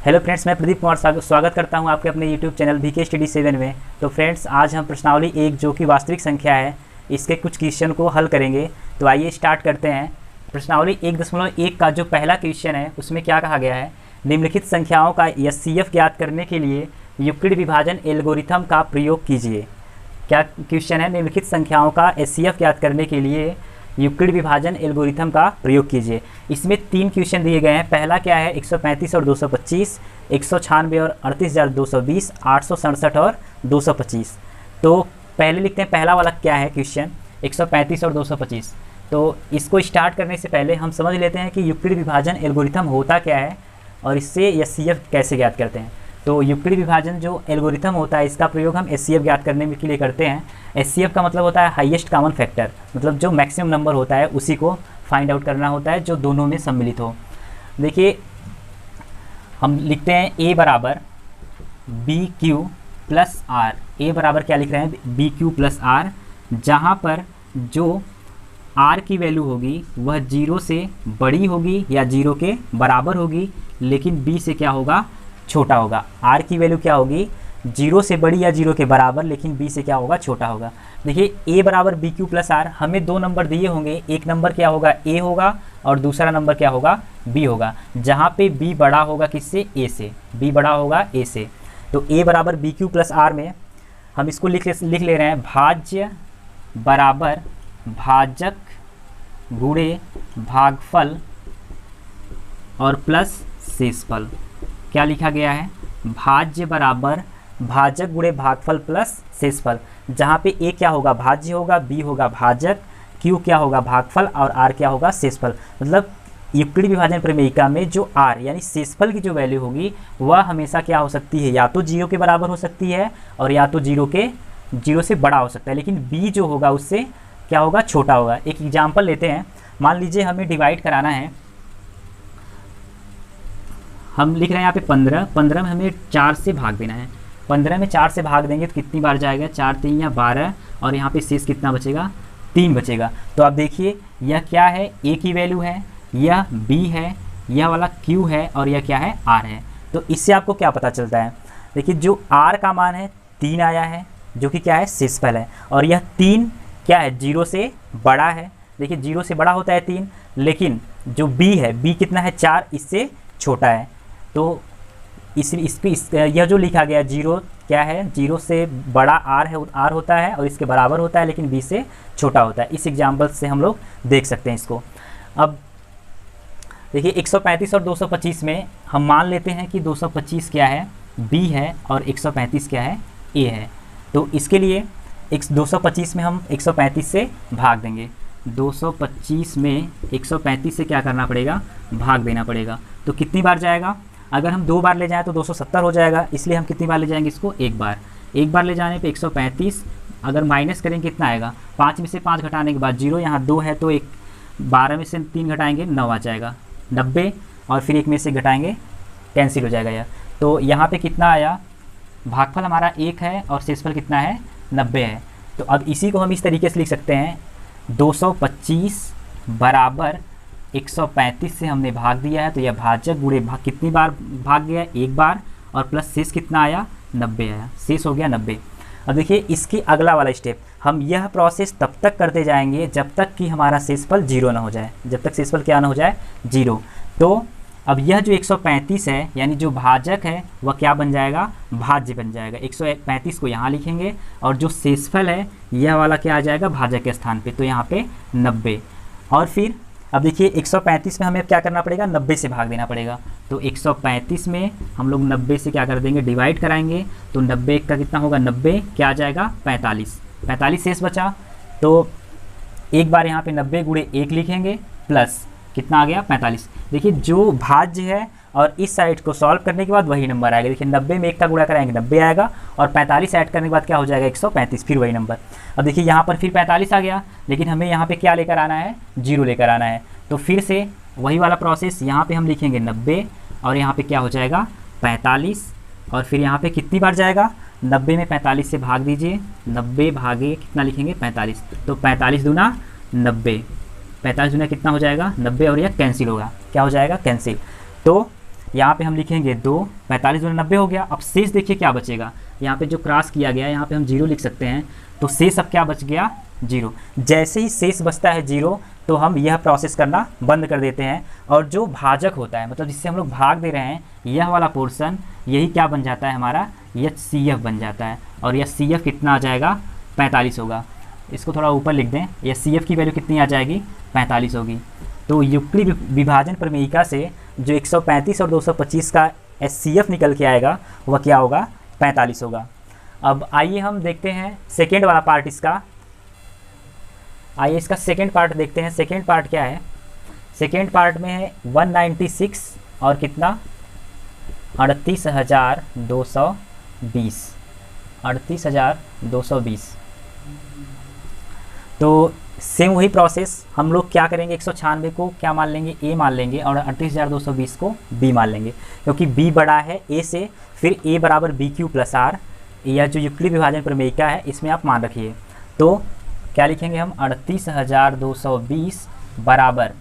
Hello friends, मैं प्रदीप कुमार स्वागत करता हूं आपके अपने यूट्यूब चैनल वीके स्टडी 7 में। तो फ्रेंड्स, आज हम प्रश्नावली 1 जो कि वास्तविक संख्या है, इसके कुछ क्वेश्चन को हल करेंगे। तो आइए स्टार्ट करते हैं। प्रश्नावली 1.1 का जो पहला क्वेश्चन है उसमें क्या कहा गया है, निम्नलिखित संख्याओं का एचसीएफ ज्ञात करने के लिए यूक्लिड विभाजन एल्गोरिथम का प्रयोग कीजिए। क्या क्वेश्चन है, निम्नलिखित संख्याओं का एचसीएफ ज्ञात करने के लिए यूक्लिड विभाजन एल्गोरिथम का प्रयोग कीजिए। इसमें 3 क्वेश्चन दिए गए हैं। पहला क्या है, 135 और 225, 196 और 38,220, 867 और 225। तो पहले लिखते हैं पहला वाला क्या है क्वेश्चन, 135 और 225। तो इसको स्टार्ट करने से पहले हम समझ लेते हैं कि यूक्लिड विभाजन एल्गोरिथम होता क्या है और इससे एचसीएफ कैसे ज्ञात करते हैं। तो यूक्लिड विभाजन जो एल्गोरिथम होता है, इसका प्रयोग हम एचसीएफ ज्ञात करने के लिए करते हैं। एचसीएफ का मतलब होता है हाईएस्ट कॉमन फैक्टर, मतलब जो मैक्सिमम नंबर होता है उसी को फाइंड आउट करना होता है जो दोनों में सम्मिलित हो। देखिए, हम लिखते हैं ए बराबर बी क्यू प्लस आर। ए बराबर क्या लिख रहे हैं, बी क्यू प्लस आर, जहाँ पर जो आर की वैल्यू होगी वह 0 से बड़ी होगी या 0 के बराबर होगी, लेकिन बी से क्या होगा, छोटा होगा। आर की वैल्यू क्या होगी, 0 से बड़ी या 0 के बराबर, लेकिन बी से क्या होगा, छोटा होगा। देखिए, ए बराबर बी क्यू प्लस आर, हमें 2 नंबर दिए होंगे, एक नंबर क्या होगा, ए होगा, और दूसरा नंबर क्या होगा, बी होगा। जहाँ पे बी बड़ा होगा किससे, ए से, बी बड़ा होगा ए से। तो ए बराबर बी क्यू प्लस आर में हम इसको लिख ले रहे हैं, भाज्य बराबर भाजक गुणे भागफल और प्लस शेषफल। क्या लिखा गया है, भाज्य बराबर भाजक गुणे भागफल प्लस शेषफल। जहाँ पे ए क्या होगा, भाज्य होगा, बी होगा भाजक, क्यू क्या होगा, भागफल, और आर क्या होगा, शेषफल। मतलब यूक्लिड विभाजन प्रमेयिका में जो आर यानी शेषफल की जो वैल्यू होगी वह हमेशा क्या हो सकती है, या तो 0 के बराबर हो सकती है और या तो 0 से बड़ा हो सकता है, लेकिन बी जो होगा उससे क्या होगा, छोटा होगा। एक एग्जाम्पल लेते हैं। मान लीजिए हमें डिवाइड कराना है, हम लिख रहे हैं यहाँ पे 15 में हमें 4 से भाग देना है। 15 में 4 से भाग देंगे तो कितनी बार जाएगा, 4 3 या 12, और यहाँ पे शेष कितना बचेगा, 3 बचेगा। तो आप देखिए, यह क्या है, ए की वैल्यू है, यह बी है, यह वाला क्यू है, और यह क्या है, आर है। तो इससे आपको क्या पता चलता है, देखिए जो आर का मान है 3 आया है, जो कि क्या है, शेषफल है, और यह 3 क्या है, 0 से बड़ा है। देखिए 0 से बड़ा होता है 3, लेकिन जो बी है, बी कितना है, 4, इससे छोटा है। तो यह जो लिखा गया 0 क्या है, 0 से बड़ा आर होता है और इसके बराबर होता है, लेकिन बी से छोटा होता है। इस एग्जाम्पल से हम लोग देख सकते हैं इसको। अब देखिए 135 और 225 में हम मान लेते हैं कि 225 क्या है, बी है, और 135 क्या है, ए है। तो इसके लिए 225 में हम 135 से भाग देंगे। 225 में 135 से क्या करना पड़ेगा, भाग देना पड़ेगा। तो कितनी बार जाएगा, अगर हम 2 बार ले जाएं तो 270 हो जाएगा, इसलिए हम कितनी बार ले जाएंगे इसको, 1 बार। 1 बार ले जाने पे 135, अगर माइनस करेंगे कितना आएगा, 5 में से 5 घटाने के बाद 0, यहाँ 2 है तो 1, 12 में से 3 घटाएंगे 9 आ जाएगा, 90, और फिर 1 में से घटाएंगे, कैंसिल हो जाएगा यह। तो यहाँ पे कितना आया, भागफल हमारा 1 है और शेषफल कितना है, 90 है। तो अब इसी को हम इस तरीके से लिख सकते हैं, 225 बराबर 135 से हमने भाग दिया है, तो यह भाजक गुणे कितनी बार भाग गया, 1 बार, और प्लस शेष कितना आया, 90 आया, शेष हो गया 90। अब देखिए इसकी अगला वाला स्टेप, हम यह प्रोसेस तब तक करते जाएंगे जब तक कि हमारा शेषफल 0 ना हो जाए, जब तक शेषफल क्या ना हो जाए, 0। तो अब यह जो 135 है यानी जो भाजक है वह क्या बन जाएगा, भाज्य बन जाएगा। 135 को यहाँ लिखेंगे, और जो शेषफल है यह वाला क्या आ जाएगा, भाजक के स्थान पे, तो यहाँ पे 90। और फिर अब देखिए 135 में हमें क्या करना पड़ेगा, 90 से भाग देना पड़ेगा। तो 135 में हम लोग 90 से क्या कर देंगे, डिवाइड कराएंगे। तो 90 का कितना होगा, 90 क्या आ जाएगा, 45 शेष बचा। तो एक बार यहाँ पे 90 गुणे 1 लिखेंगे, प्लस कितना आ गया, 45। देखिए जो भाज्य है और इस साइड को सॉल्व करने के बाद वही नंबर आएगा। देखिए 90 में 1 का गुणा कराएंगे 90 आएगा, और 45 ऐड करने के बाद क्या हो जाएगा, 135, फिर वही नंबर। अब देखिए यहाँ पर फिर 45 आ गया, लेकिन हमें यहाँ पे क्या लेकर आना है, 0 लेकर आना है। तो फिर से वही वाला प्रोसेस, यहाँ पे हम लिखेंगे 90, और यहाँ पे क्या हो जाएगा, 45, और फिर यहाँ पे कितनी बार जाएगा, 90 में 45 से भाग दीजिए, 90 भागे कितना लिखेंगे, 45। तो 45 दूना 90, 45 दूना कितना हो जाएगा, 90, और यह कैंसिल होगा, क्या हो जाएगा, कैंसिल। तो यहाँ पे हम लिखेंगे 2, 45 दूना 90 हो गया। अब शेष देखिए क्या बचेगा, यहाँ पे जो क्रॉस किया गया है यहाँ पे हम 0 लिख सकते हैं, तो शेष अब क्या बच गया 0। जैसे ही शेष बचता है 0 तो हम यह प्रोसेस करना बंद कर देते हैं, और जो भाजक होता है मतलब जिससे हम लोग भाग दे रहे हैं यह वाला पोर्शन, यही क्या बन जाता है हमारा HCF बन जाता है। और यह CF कितना आ जाएगा 45 होगा। इसको थोड़ा ऊपर लिख दें, यह CF की वैल्यू कितनी आ जाएगी 45 होगी। तो युक्ली विभाजन प्रमेयिका से जो 135 और 225 का HCF निकल के आएगा वह क्या होगा 45 होगा। अब आइए हम देखते हैं सेकेंड वाला पार्ट इसका। आइए इसका सेकेंड पार्ट देखते हैं। सेकेंड पार्ट क्या है, सेकेंड पार्ट में है 196 और कितना 38,220, 38,220। तो सेम वही प्रोसेस हम लोग क्या करेंगे, 196 को क्या मान लेंगे A मान लेंगे और 38,220 को B मान लेंगे, क्योंकि B बड़ा है A से। फिर A बराबर BQ प्लस R, यह जो युक्ली विभाजन प्रमेयिका है इसमें आप मान रखिए। तो क्या लिखेंगे हम 38,220 बराबर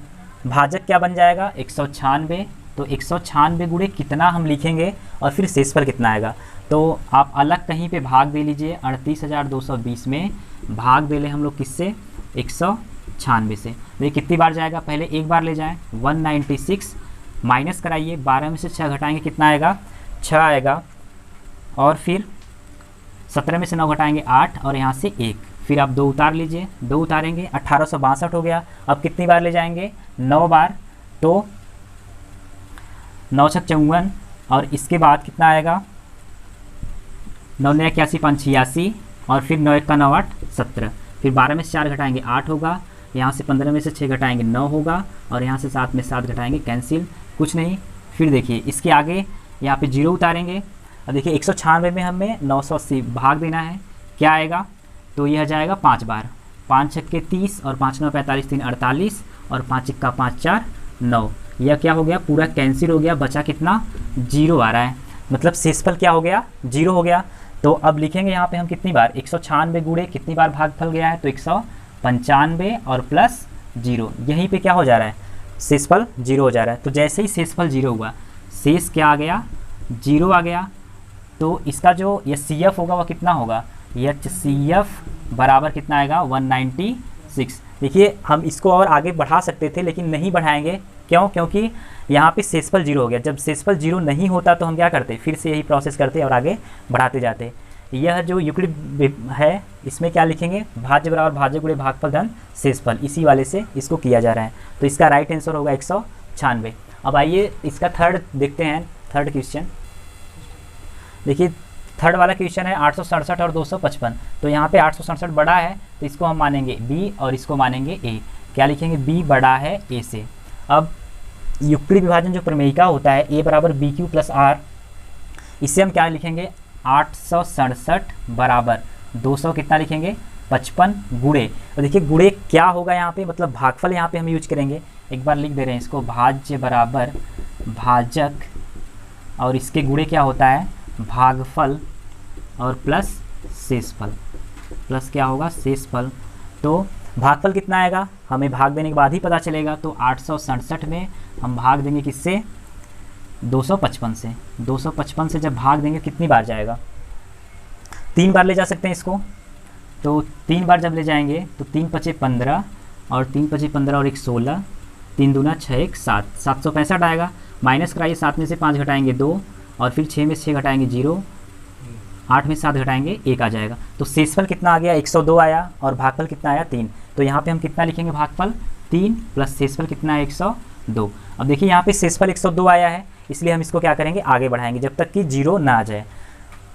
भाजक क्या बन जाएगा 196। तो 196 गुणे कितना हम लिखेंगे और फिर शेषफल कितना आएगा। तो आप अलग कहीं पे भाग दे लीजिए, 38,220 में भाग दे लें हम लोग किससे 196 से। तो ये कितनी बार जाएगा, पहले एक बार ले जाएं 196 माइनस कराइए, 12 में से 6 घटाएंगे कितना आएगा 6 आएगा, और फिर 17 में से 9 घटाएंगे 8 और यहाँ से 1, फिर आप 2 उतार लीजिए, 2 उतारेंगे 1862 हो गया। अब कितनी बार ले जाएंगे 9 बार, तो 9 छक 54 और इसके बाद कितना आएगा 9 9 81 5 86 और फिर 9 1 का 9 8 17, फिर 12 में से 4 घटाएंगे 8 होगा, यहाँ से 15 में से 6 घटाएंगे 9 होगा, और यहाँ से 7 में 7 घटाएंगे कैंसिल, कुछ नहीं। फिर देखिए इसके आगे यहाँ पे 0 उतारेंगे। अब देखिए 196 में हमें 980 भाग देना है, क्या आएगा, तो यह जाएगा 5 बार, 5 छक्के 30 और 5 9 45 3 48 और 5 1 का 5 4 9, यह क्या हो गया पूरा कैंसिल हो गया, बचा कितना 0 आ रहा है, मतलब शेषफल क्या हो गया 0 हो गया। तो अब लिखेंगे यहाँ पे हम कितनी बार 196 गुणे कितनी बार भागफल गया है, तो 195 और प्लस 0, यहीं पे क्या हो जा रहा है शेषफल 0 हो जा रहा है। तो जैसे ही शेषफल 0 हुआ, शेष क्या आ गया 0 आ गया, तो इसका जो HCF होगा वह कितना होगा, HCF बराबर कितना आएगा 196। देखिए हम इसको और आगे बढ़ा सकते थे लेकिन नहीं बढ़ाएंगे, क्यों, क्योंकि यहाँ पे शेषफल 0 हो गया। जब शेषफल 0 नहीं होता तो हम क्या करते, फिर से यही प्रोसेस करते और आगे बढ़ाते जाते। यह जो यूक्लिड है इसमें क्या लिखेंगे, भाज्य बराबर भाज्य गुणे भागफल धन शेषफल, इसी वाले से इसको किया जा रहा है। तो इसका राइट आंसर होगा 196। अब आइए इसका थर्ड देखते हैं, थर्ड क्वेश्चन। देखिए थर्ड वाला क्वेश्चन है 867 और 255। तो यहाँ पे 867 बड़ा है तो इसको हम मानेंगे B और इसको मानेंगे A। क्या लिखेंगे, B बड़ा है A से। अब युक्ली विभाजन जो प्रमेयिका होता है A बराबर BQ प्लस R, इससे हम क्या लिखेंगे 867 बराबर 200 कितना लिखेंगे 55 गुणे। तो देखिए गुणे क्या होगा यहाँ पे, मतलब भागफल यहाँ पे हम यूज करेंगे। एक बार लिख दे रहे हैं इसको, भाज्य बराबर भाजक और इसके गुणे क्या होता है भागफल और प्लस शेषफल, प्लस क्या होगा शेषफल। तो भागफल कितना आएगा हमें भाग देने के बाद ही पता चलेगा। तो 867 में हम भाग देंगे किससे 255 से। 255 से जब भाग देंगे कितनी बार जाएगा, 3 बार ले जा सकते हैं इसको। तो 3 बार जब ले जाएंगे तो 3 पचे 15 और 3 पचे 15 और 1 16, 3 दूना 6 1 7, 765 आएगा। माइनस कराइए, 7 में से 5 घटाएंगे 2 और फिर 6 में से 6 घटाएंगे 0, 8 में 7 घटाएंगे 1 आ जाएगा। तो शेषफल कितना आ गया 102 आया और भागफल कितना आया 3। तो यहाँ पे हम कितना लिखेंगे भागफल 3 प्लस शेषफल कितना है 102। अब देखिए यहाँ पे शेषफल 102 आया है, इसलिए हम इसको क्या करेंगे आगे बढ़ाएंगे जब तक कि 0 ना आ जाए।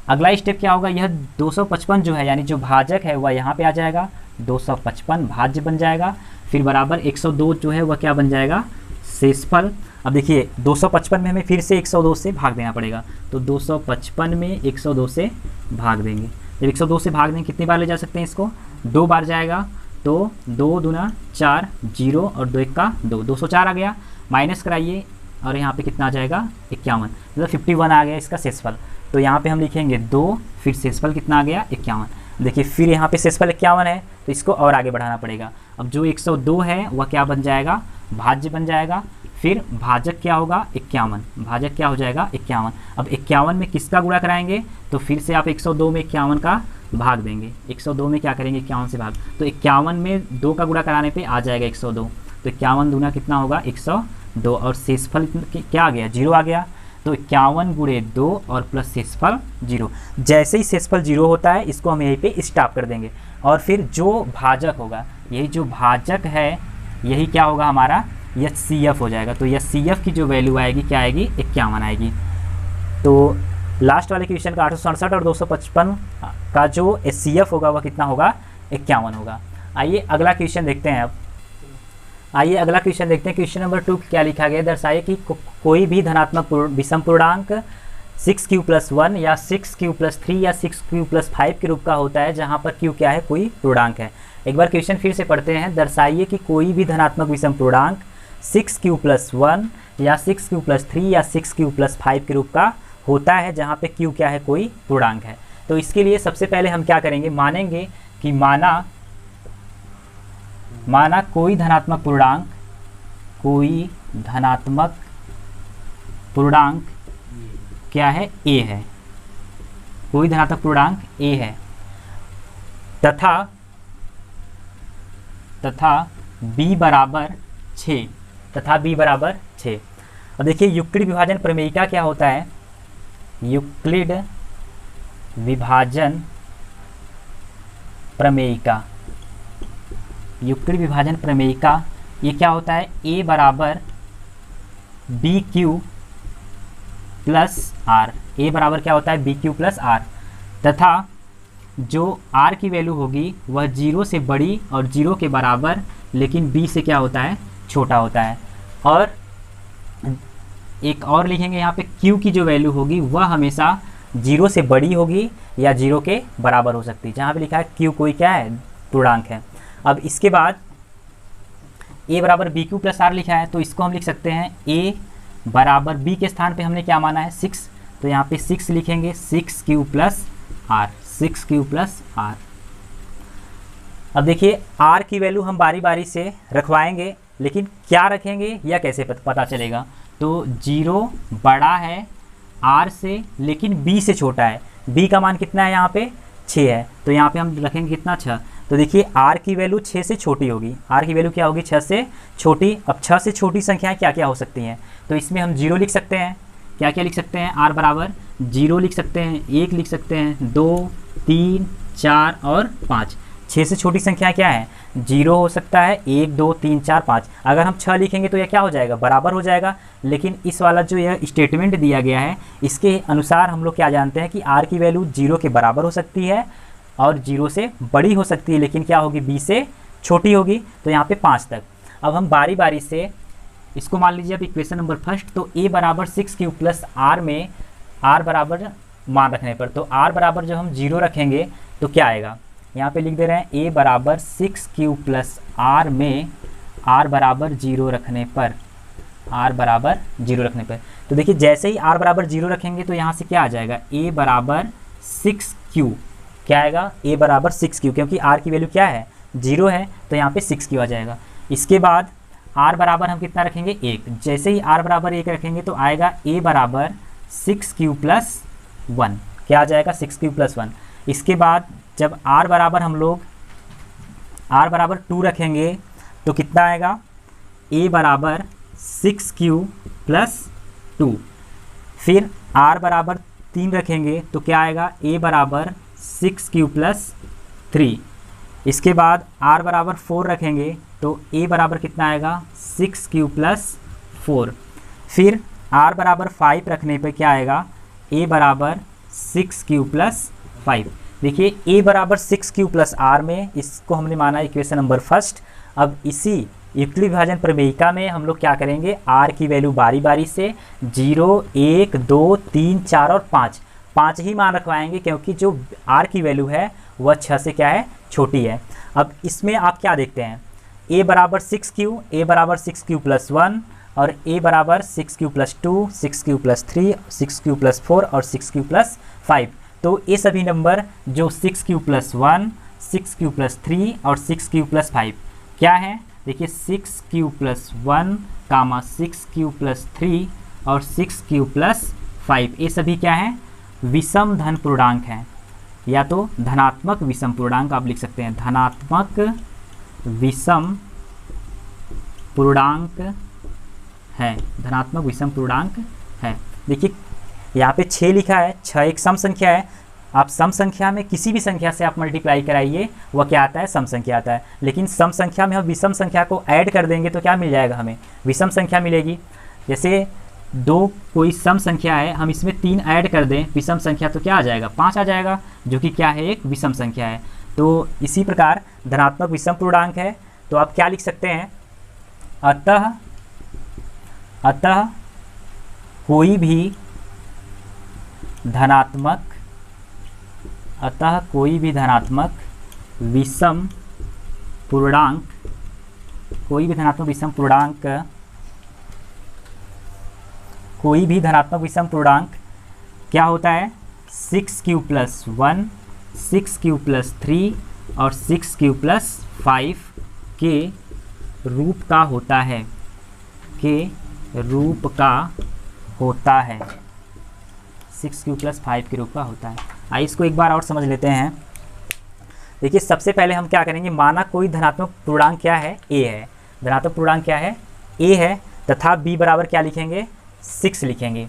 अगला स्टेप क्या होगा, यह 255 जो है यानी जो भाजक है वह यहाँ पे आ जाएगा, 255 भाज्य बन जाएगा, फिर बराबर 102 जो है वह क्या बन जाएगा शेषफल। अब देखिए 255 में हमें फिर से 102 से भाग देना पड़ेगा। तो 255 में 102 से भाग देंगे। जब 102 से भाग देंगे कितनी बार ले जा सकते हैं इसको, 2 बार जाएगा। तो 2 दूना 4 0 और 2 1 का 2, 204 आ गया। माइनस कराइए और यहाँ पे कितना आ जाएगा 51, मतलब 51 आ गया इसका शेषफल। तो यहाँ पे हम लिखेंगे 2, फिर शेषफल कितना आ गया 51। देखिए फिर यहाँ पे शेषफल 51 है तो इसको और आगे बढ़ाना पड़ेगा। अब जो 102 है वह क्या बन जाएगा भाज्य बन जाएगा, फिर भाजक क्या होगा 51, भाजक क्या हो जाएगा 51। अब 51 में किसका गुणा कराएंगे, तो फिर से आप 102 में 51 का भाग देंगे, 102 में क्या करेंगे 51 से भाग, तो 51 में 2 का गुणा कराने पे आ जाएगा 102, तो 51 दूना कितना होगा 102, और शेषफल क्या आ गया 0 आ गया, तो 51 गुणे 2 और प्लस शेषफल 0। जैसे ही शेषफल 0 होता है इसको हम यहीं पे स्टॉप कर देंगे, और फिर जो भाजक होगा, यही जो भाजक है यही क्या होगा हमारा HCF हो जाएगा। तो HCF की जो वैल्यू आएगी क्या आएगी 51 आएगी। तो लास्ट वाले क्वेश्चन का 867 और 255 का जो HCF होगा वह कितना होगा 51 होगा। आइए अगला क्वेश्चन देखते हैं। अब आइए अगला क्वेश्चन देखते हैं। क्वेश्चन नंबर 2 क्या लिखा गया, दर्शाइए कि कोई भी धनात्मक विषम पूर्णांक 6q + 1 या 6q + 3 या 6q + 5 के रूप का होता है, जहां पर q क्या है कोई पूर्णांक है। एक बार क्वेश्चन फिर से पढ़ते हैं। दर्शाइए कि कोई भी धनात्मक विषम पूर्णांक 6q + 1 या 6q + 3 या 6q + 5 के रूप का होता है, जहां पे q क्या है कोई पूर्णांक है। तो इसके लिए सबसे पहले हम क्या करेंगे, मानेंगे कि माना कोई धनात्मक पूर्णांक क्या है a है, कोई धनात्मक पूर्णांक a है, तथा b बराबर 6, तथा b बराबर 6। अब देखिए यूक्लिड विभाजन प्रमेयिका क्या होता है, यूक्लिड विभाजन प्रमेयिका, यूक्लिड विभाजन प्रमेयिका ये क्या होता है, a बराबर BQ + R, a बराबर क्या होता है BQ + R, तथा जो R की वैल्यू होगी वह 0 से बड़ी और 0 के बराबर, लेकिन b से क्या होता है छोटा होता है। और एक और लिखेंगे यहाँ पे Q की जो वैल्यू होगी वह हमेशा 0 से बड़ी होगी या 0 के बराबर हो सकती है। जहाँ पे लिखा है Q कोई क्या है पूर्णांक है। अब इसके बाद a बराबर BQ + R लिखा है, तो इसको हम लिख सकते हैं a बराबर b के स्थान पे हमने क्या माना है 6, तो यहाँ पे 6 लिखेंगे 6q + R, 6q + R। अब देखिए r की वैल्यू हम बारी बारी से रखवाएंगे, लेकिन क्या रखेंगे या कैसे पता चलेगा, तो 0 बड़ा है r से लेकिन b से छोटा है, b का मान कितना है यहाँ पे 6 है, तो यहाँ पे हम रखेंगे कितना 6। तो देखिए r की वैल्यू 6 से छोटी होगी, r की वैल्यू क्या होगी 6 से छोटी। अब 6 से छोटी संख्याएं क्या क्या हो सकती हैं, तो इसमें हम 0 लिख सकते हैं, क्या क्या लिख सकते हैं, r बराबर 0 लिख सकते हैं, 1 लिख सकते हैं, 2 3 4 और 5। 6 से छोटी संख्या क्या है 0 हो सकता है, 1 2 3 4 5। अगर हम 6 लिखेंगे तो यह क्या हो जाएगा बराबर हो जाएगा, लेकिन इस वाला जो यह स्टेटमेंट दिया गया है इसके अनुसार हम लोग क्या जानते हैं कि r की वैल्यू 0 के बराबर हो सकती है और 0 से बड़ी हो सकती है, लेकिन क्या होगी b से छोटी होगी। तो यहाँ पे 5 तक। अब हम बारी बारी से इसको मान लीजिए अब इक्वेशन नंबर फर्स्ट, तो a बराबर 6q + R में r बराबर मान रखने पर, तो r बराबर जब हम 0 रखेंगे तो क्या आएगा, यहाँ पे लिख दे रहे हैं a बराबर 6q + R में r बराबर 0 रखने पर, r बराबर 0 रखने पर, तो देखिए जैसे ही r बराबर 0 रखेंगे तो यहाँ से क्या आ जाएगा a बराबर 6q, क्या आएगा a बराबर 6q, क्योंकि r की वैल्यू क्या है 0 है, तो यहाँ पे 6q आ जाएगा। इसके बाद r बराबर हम कितना रखेंगे 1, जैसे ही r बराबर 1 रखेंगे तो आएगा a बराबर 6q + 1, क्या आ जाएगा 6q + 1। इसके बाद जब r बराबर हम लोग r बराबर 2 रखेंगे तो कितना आएगा a बराबर 6q + 2। फिर r बराबर 3 रखेंगे तो क्या आएगा a बराबर 6q + 3। इसके बाद r बराबर 4 रखेंगे तो a बराबर कितना आएगा 6q + 4। फिर r बराबर 5 रखने पे क्या आएगा a बराबर 6q + 5। देखिए a बराबर 6q + R में इसको हमने माना इक्वेशन नंबर फर्स्ट। अब इसी यूक्लिड विभाजन प्रमेयिका में हम लोग क्या करेंगे, r की वैल्यू बारी बारी से 0 1 2 3 4 और 5 ही मान रखवाएंगे, क्योंकि जो r की वैल्यू है वह 6 से क्या है छोटी है। अब इसमें आप क्या देखते हैं a बराबर 6q, a बराबर 6q + 1 और a बराबर 6q + 2, 6q + 3, 6q + 4 और 6q + 5। तो ये सभी नंबर जो 6q + 1, 6q + 3 और 6q + 5 क्या हैं, देखिए 6q+1 कामा 6q+3 और 6q+5 ये सभी क्या है, विषम धन पूर्णांक हैं, या तो धनात्मक विषम पूर्णांक आप लिख सकते हैं, धनात्मक विषम पूर्णांक है, धनात्मक विषम पूर्णांक है। देखिए यहाँ पे 6 लिखा है, 6 एक सम संख्या है। आप सम संख्या में किसी भी संख्या से आप मल्टीप्लाई कराइए, वह क्या आता है, सम संख्या आता है। लेकिन सम संख्या में हम विषम संख्या को ऐड कर देंगे तो क्या मिल जाएगा, हमें विषम संख्या मिलेगी। जैसे 2 कोई सम संख्या है, हम इसमें 3 ऐड कर दें विषम संख्या तो क्या आ जाएगा, 5 आ जाएगा, जो कि क्या है, एक विषम संख्या है। तो इसी प्रकार धनात्मक विषम पूर्णांक है, तो आप क्या लिख सकते हैं, अतः कोई भी धनात्मक विषम पूर्णांक, कोई भी धनात्मक विषम पूर्णांक क्या होता है, 6q+1, 6q+3 और 6q+5 के रूप का होता है, 6q+5 के रूप का होता है। आइए इसको एक बार और समझ लेते हैं। देखिए सबसे पहले हम क्या करेंगे, माना कोई धनात्मक पूर्णांक क्या है, a है, धनात्मक पूर्णांक क्या है, a है, तथा b बराबर क्या लिखेंगे, 6 लिखेंगे।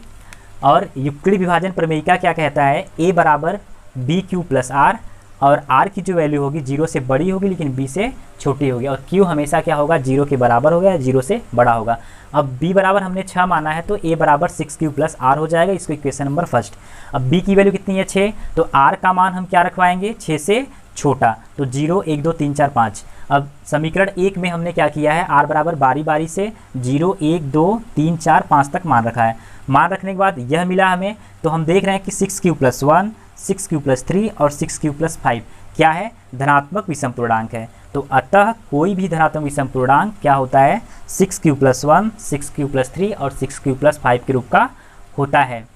और यूक्लिड विभाजन प्रमेयिका क्या कहता है, a बराबर bq+r, और r की जो वैल्यू होगी 0 से बड़ी होगी लेकिन b से छोटी होगी, और q हमेशा क्या होगा, 0 के बराबर होगा या 0 से बड़ा होगा। अब b बराबर हमने 6 माना है तो a बराबर 6q+r हो जाएगा, इसको इक्वेशन नंबर फर्स्ट। अब b की वैल्यू कितनी है, 6, तो r का मान हम क्या रखवाएंगे, 6 से छोटा, तो 0 1 2 3 4 5। अब समीकरण 1 में हमने क्या किया है, r बराबर बारी बारी से 0 1 2 3 4 5 तक मान रखा है। मान रखने के बाद यह मिला हमें, तो हम देख रहे हैं कि 6q+1, 6q+3 और 6q+5 क्या है, धनात्मक विषम पूर्णांक है। तो अतः कोई भी धनात्मक विषम पूर्णांक क्या होता है, 6q+1, 6q+3 और 6q+5 के रूप का होता है।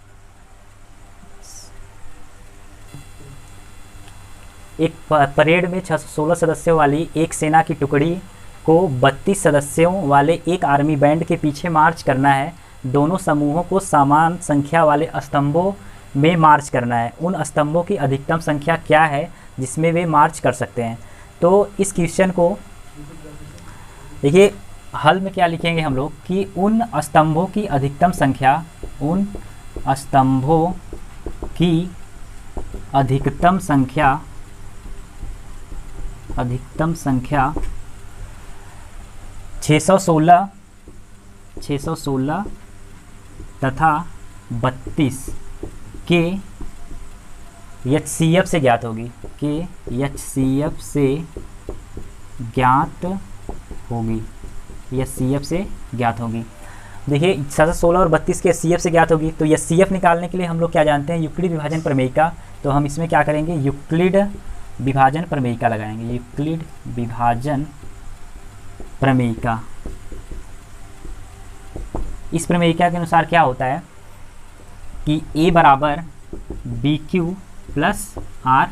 एक परेड में 616 सदस्यों वाली एक सेना की टुकड़ी को 32 सदस्यों वाले एक आर्मी बैंड के पीछे मार्च करना है। दोनों समूहों को समान संख्या वाले स्तंभों में मार्च करना है। उन स्तंभों की अधिकतम संख्या क्या है जिसमें वे मार्च कर सकते हैं। तो इस क्वेश्चन को देखिए हल में क्या लिखेंगे हम लोग कि उन स्तंभों की अधिकतम संख्या, उन स्तंभों की अधिकतम संख्या 616 तथा 32 के HCF से ज्ञात होगी, HCF से ज्ञात होगी। देखिए 616 और 32 के HCF से ज्ञात होगी, तो HCF निकालने के लिए हम लोग क्या जानते हैं, यूक्लिड विभाजन प्रमेयिका। तो हम इसमें क्या करेंगे, यूक्लिड विभाजन प्रमेयिका लगाएंगे, यूक्लिड विभाजन प्रमेयिका। इस प्रमेयिका के अनुसार क्या होता है कि a बराबर bq+r,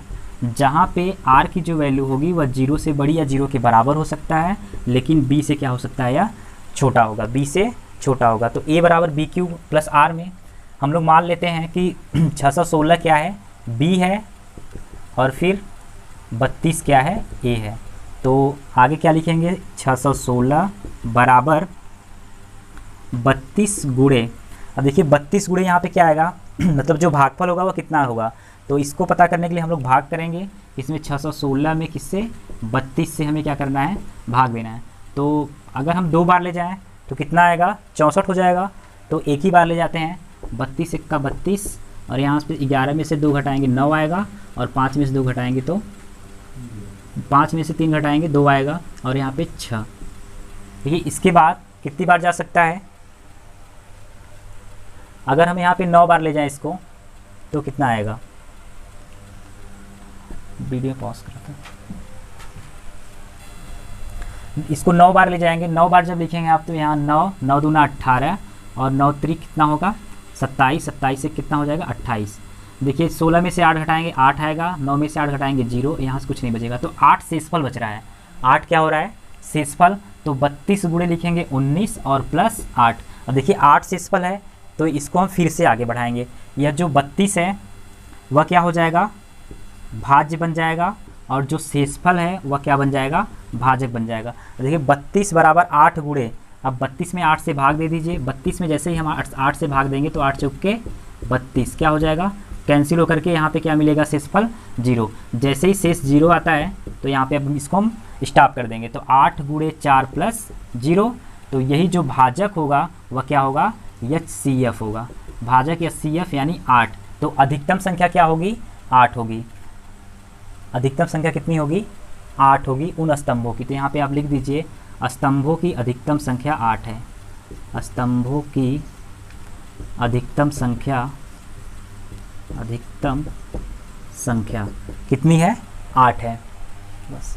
जहाँ पे r की जो वैल्यू होगी वह 0 से बड़ी या 0 के बराबर हो सकता है, लेकिन b से क्या हो सकता है, या छोटा होगा, b से छोटा होगा। तो a बराबर bq+r में हम लोग मान लेते हैं कि 616 क्या है, b है, और फिर 32 क्या है, a है। तो आगे क्या लिखेंगे, 616 बराबर 32 गुणे, अब देखिए 32 गुणे यहाँ पे क्या आएगा मतलब जो भागफल होगा वह कितना होगा। तो इसको पता करने के लिए हम लोग भाग करेंगे, इसमें 616 में किससे, 32 से हमें क्या करना है, भाग देना है। तो अगर हम 2 बार ले जाएं तो कितना आएगा, 64 हो जाएगा। तो एक ही बार ले जाते हैं, 32 1 का 32, और यहाँ पे 11 में से 2 घटाएंगे 9 आएगा, और 5 में से 2 घटाएंगे तो 5 में से 3 घटाएंगे 2 आएगा, और यहाँ पे 6। देखिए इसके बाद कितनी बार जा सकता है, अगर हम यहाँ पे 9 बार ले जाएं इसको तो कितना आएगा, वीडियो पॉज करते हैं, इसको 9 बार ले जाएंगे। 9 बार जब लिखेंगे आप तो यहाँ 9 9 दूना 18, और 9 3 कितना होगा, 27, 27 से कितना हो जाएगा, 28। देखिए 16 में से 8 घटाएंगे 8 आएगा, 9 में से 8 घटाएंगे 0, यहाँ से कुछ नहीं बचेगा। तो 8 शेषफल बच रहा है, 8 क्या हो रहा है, शेषफल। तो 32 गुणे लिखेंगे 19 और प्लस 8। अब देखिए 8 शेषफल है तो इसको हम फिर से आगे बढ़ाएंगे। यह जो 32 है वह क्या हो जाएगा, भाज्य बन जाएगा, और जो शेषफल है वह क्या बन जाएगा, भाजक बन जाएगा। देखिए 32 बराबर 8 गुणे, अब 32 में 8 से भाग दे दीजिए। 32 में जैसे ही हम 8 से भाग देंगे तो 8 चौक के 32 क्या हो जाएगा, कैंसिल होकर के यहाँ पे क्या मिलेगा, शेषफल 0। जैसे ही शेष 0 आता है तो यहाँ पे अब इसको हम स्टॉप कर देंगे। तो 8 गुणे 4 प्लस 0, तो यही जो भाजक होगा वह क्या होगा, HCF होगा। भाजक HCF यानी 8। तो अधिकतम संख्या क्या होगी, 8 होगी। अधिकतम संख्या कितनी होगी, 8 होगी उन स्तंभों की। तो यहाँ पे आप लिख दीजिए स्तंभों की अधिकतम संख्या 8 है। स्तंभों की अधिकतम संख्या कितनी है, 8 है। बस।